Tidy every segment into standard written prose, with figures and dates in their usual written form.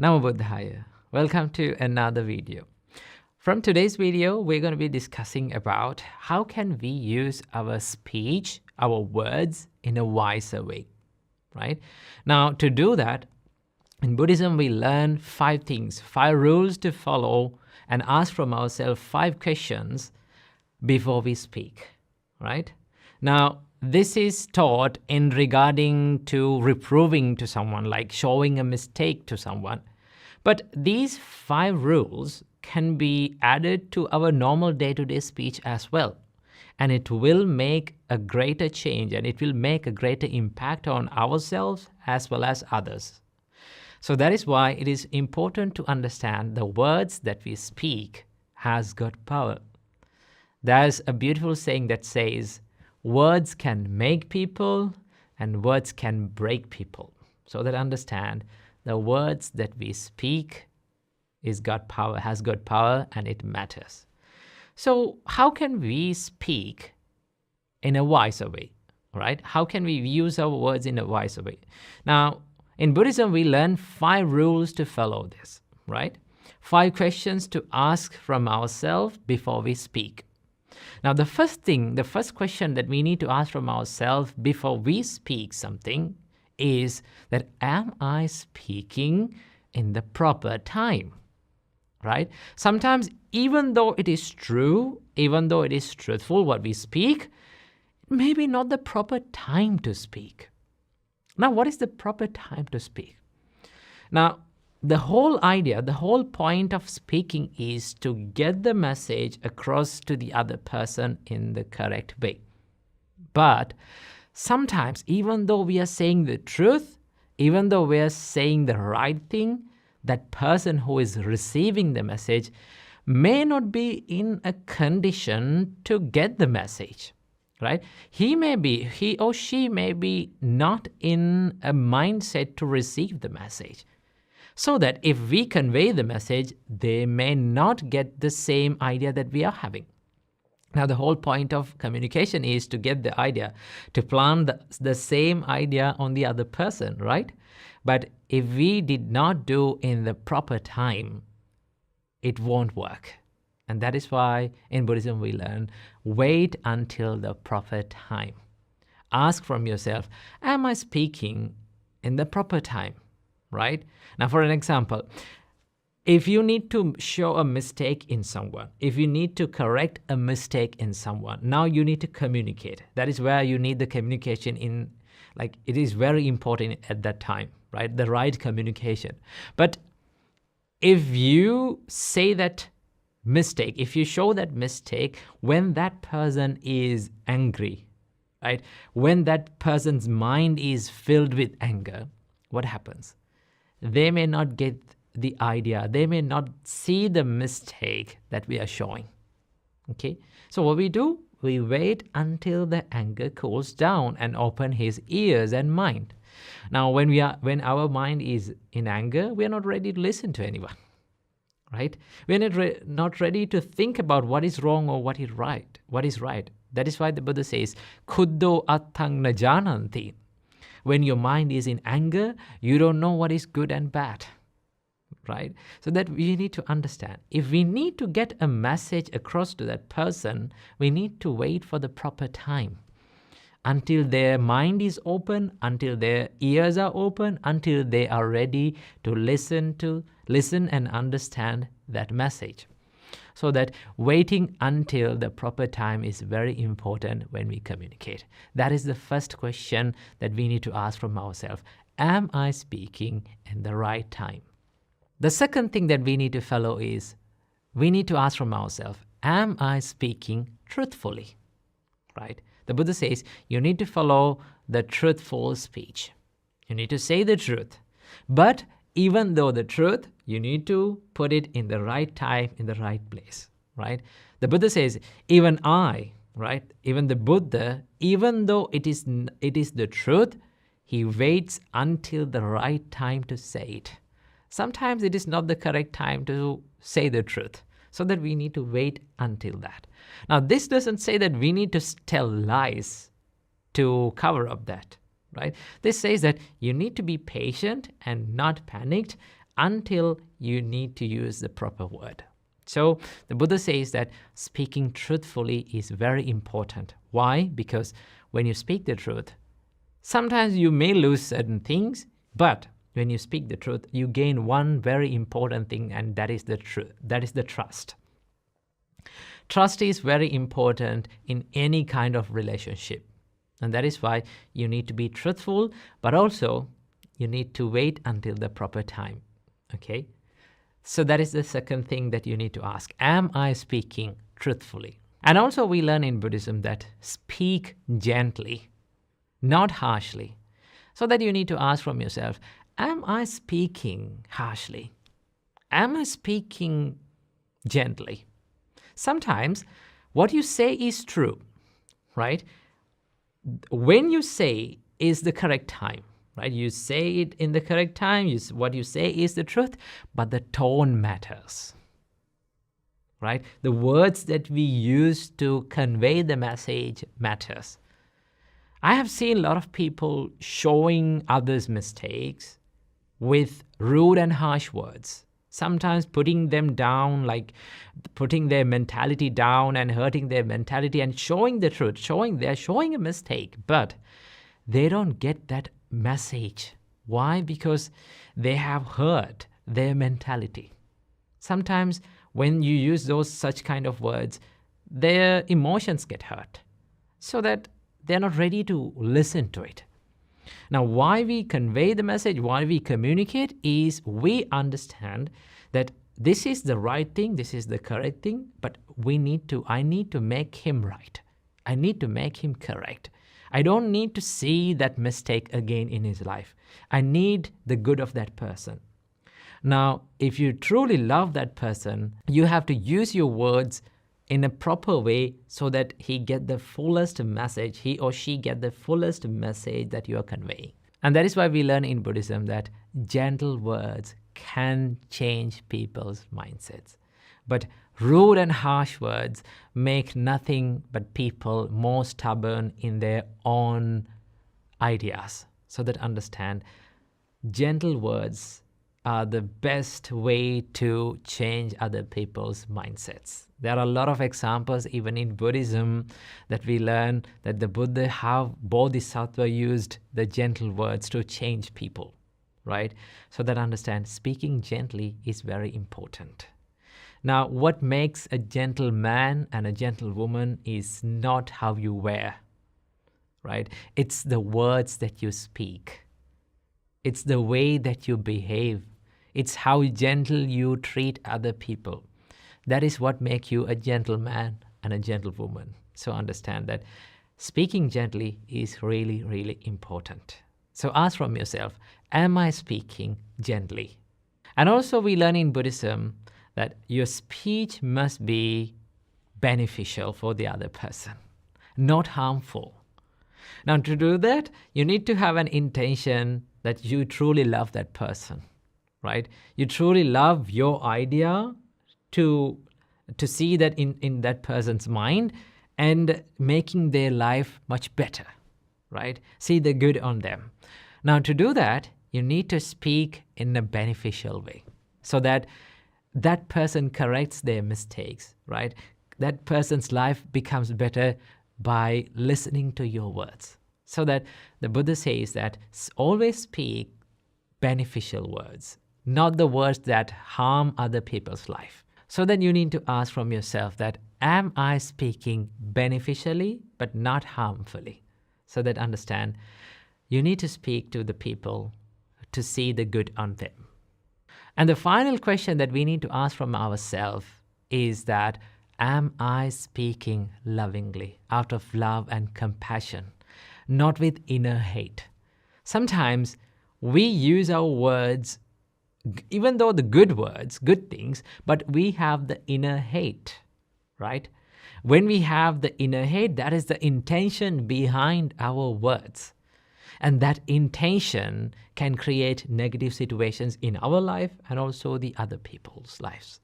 Namo Buddhaya. Welcome to another video. From today's video, we're going to be discussing about how can we use our speech, our words in a wiser way, right? Now, to do that, in Buddhism, we learn 5 things, 5 rules to follow and ask from ourselves 5 questions before we speak, right? Now, this is taught in regarding to reproving to someone, like showing a mistake to someone. But these 5 rules can be added to our normal day-to-day speech as well. And it will make a greater change and it will make a greater impact on ourselves as well as others. So that is why it is important to understand the words that we speak has got power. There's a beautiful saying that says, words can make people and words can break people. So that understand the words that we speak has got power and it matters. So how can we speak in a wiser way, right? How can we use our words in a wiser way? Now, in Buddhism, we learn 5 rules to follow this, right? 5 questions to ask from ourselves before we speak. Now, the first question that we need to ask from ourselves before we speak something is that, am I speaking in the proper time, right? Sometimes, even though it is true, even though it is truthful what we speak, maybe not the proper time to speak. Now, what is the proper time to speak? Now, the whole idea, the whole point of speaking is to get the message across to the other person in the correct way. But sometimes, even though we are saying the truth, even though we are saying the right thing, that person who is receiving the message may not be in a condition to get the message, right? He or she may be not in a mindset to receive the message. So that if we convey the message, they may not get the same idea that we are having. Now, the whole point of communication is to get the idea, to plant the same idea on the other person, right? But if we did not do in the proper time, it won't work. And that is why in Buddhism we learn, wait until the proper time. Ask from yourself, am I speaking in the proper time, right? Now, for an example, if you need to show a mistake in someone, if you need to correct a mistake in someone, now you need to communicate. That is where you need the communication in, like, it is very important at that time, right? The right communication. But if you say that mistake, if you show that mistake when that person is angry, right? When that person's mind is filled with anger, what happens? They may not get the idea. They may not see the mistake that we are showing. Okay? So what we do, we wait until the anger cools down and open his ears and mind. Now, when our mind is in anger, we are not ready to listen to anyone, right? We are not ready to think about what is wrong or what is right. That is why the Buddha says, "Khuddho attang na jananti." When your mind is in anger, you don't know what is good and bad, right? So that we need to understand. If we need to get a message across to that person, we need to wait for the proper time until their mind is open, until their ears are open, until they are ready to listen and understand that message. So that waiting until the proper time is very important when we communicate. That is the first question that we need to ask from ourselves. Am I speaking in the right time? The second thing that we need to follow is, we need to ask from ourselves, am I speaking truthfully? Right? The Buddha says, you need to follow the truthful speech. You need to say the truth. But even though the truth, you need to put it in the right time, in the right place, right? The Buddha says, even I, right? Even the Buddha, even though it is the truth, he waits until the right time to say it. Sometimes it is not the correct time to say the truth, so that we need to wait until that. Now, this doesn't say that we need to tell lies to cover up that, right? This says that you need to be patient and not panicked until you need to use the proper word. So the Buddha says that speaking truthfully is very important. Why? Because when you speak the truth, sometimes you may lose certain things, but when you speak the truth, you gain one very important thing, and that is the truth. That is the trust. Trust is very important in any kind of relationship. And that is why you need to be truthful, but also you need to wait until the proper time. Okay? So that is the second thing that you need to ask. Am I speaking truthfully? And also we learn in Buddhism that speak gently, not harshly. So that you need to ask from yourself, am I speaking harshly? Am I speaking gently? Sometimes what you say is true, right? When you say is the correct time, right? You say it in the correct time, what you say is the truth, but the tone matters, right? The words that we use to convey the message matters. I have seen a lot of people showing others' mistakes with rude and harsh words, sometimes putting them down, like putting their mentality down and hurting their mentality and showing the truth, they're showing a mistake, but they don't get that message. Why? Because they have hurt their mentality. Sometimes when you use such kind of words, their emotions get hurt, so that they're not ready to listen to it. Now, why we convey the message, why we communicate is we understand that this is the right thing, this is the correct thing, but I need to make him right. I need to make him correct. I don't need to see that mistake again in his life. I need the good of that person. Now, if you truly love that person, you have to use your words in a proper way so that he or she get the fullest message that you are conveying. And that is why we learn in Buddhism that gentle words can change people's mindsets. But rude and harsh words make nothing but people more stubborn in their own ideas. So that understand, gentle words are the best way to change other people's mindsets. There are a lot of examples even in Buddhism that we learn that the Buddha, how Bodhisattva used the gentle words to change people, right? So that understand speaking gently is very important. Now, what makes a gentle man and a gentle woman is not how you wear, right? It's the words that you speak. It's the way that you behave. It's how gentle you treat other people. That is what makes you a gentleman and a gentlewoman. So understand that speaking gently is really, really important. So ask from yourself, am I speaking gently? And also we learn in Buddhism that your speech must be beneficial for the other person, not harmful. Now to do that, you need to have an intention that you truly love that person, right? You truly love your idea to see that in that person's mind and making their life much better, right? See the good on them. Now to do that, you need to speak in a beneficial way so that that person corrects their mistakes, right? That person's life becomes better by listening to your words. So that the Buddha says that always speak beneficial words, not the words that harm other people's life. So then you need to ask from yourself that, am I speaking beneficially but not harmfully? So that understand, you need to speak to the people to see the good on them. And the final question that we need to ask from ourselves is that, am I speaking lovingly, out of love and compassion, not with inner hate? Sometimes we use our words, even though the good words, good things, but we have the inner hate, right? When we have the inner hate, that is the intention behind our words. And that intention can create negative situations in our life and also the other people's lives.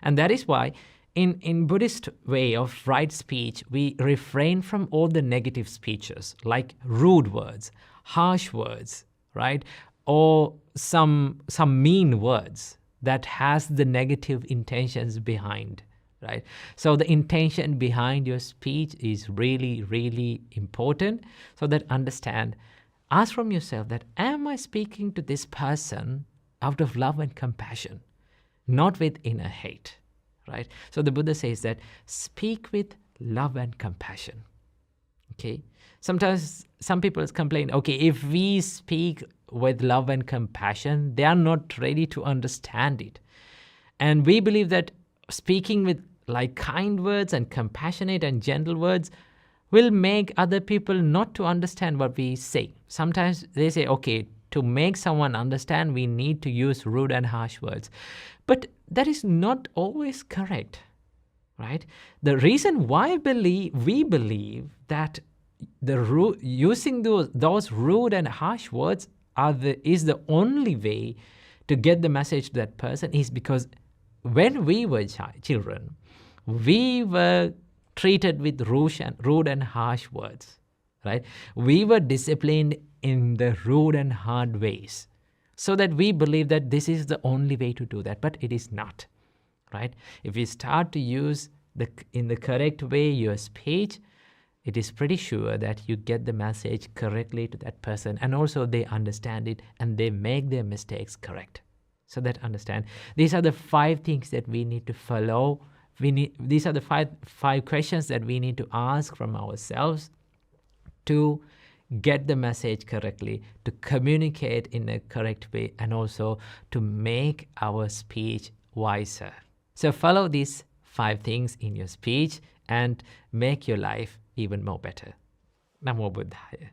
And that is why in Buddhist way of right speech, we refrain from all the negative speeches like rude words, harsh words, right? or some mean words that has the negative intentions behind, right? So the intention behind your speech is really, really important. So that ask from yourself that, am I speaking to this person out of love and compassion, not with inner hate, right? So the Buddha says that speak with love and compassion. Okay. Sometimes some people complain, okay, if we speak with love and compassion, they are not ready to understand it. And we believe that speaking with like kind words and compassionate and gentle words will make other people not to understand what we say. Sometimes they say, okay, to make someone understand, we need to use rude and harsh words. But that is not always correct, right? The reason why we believe that using those rude and harsh words is the only way to get the message to that person is because when we were children, we were treated with rude and harsh words, right? We were disciplined in the rude and hard ways, so that we believe that this is the only way to do that, but it is not, right? If you start to use in the correct way your speech, it is pretty sure that you get the message correctly to that person, and also they understand it and they make their mistakes correct. So that understand, these are the 5 things that we need to follow. These are the five questions that we need to ask from ourselves to get the message correctly, to communicate in a correct way, and also to make our speech wiser. So follow these 5 things in your speech and make your life even more better. Namo Buddhaya.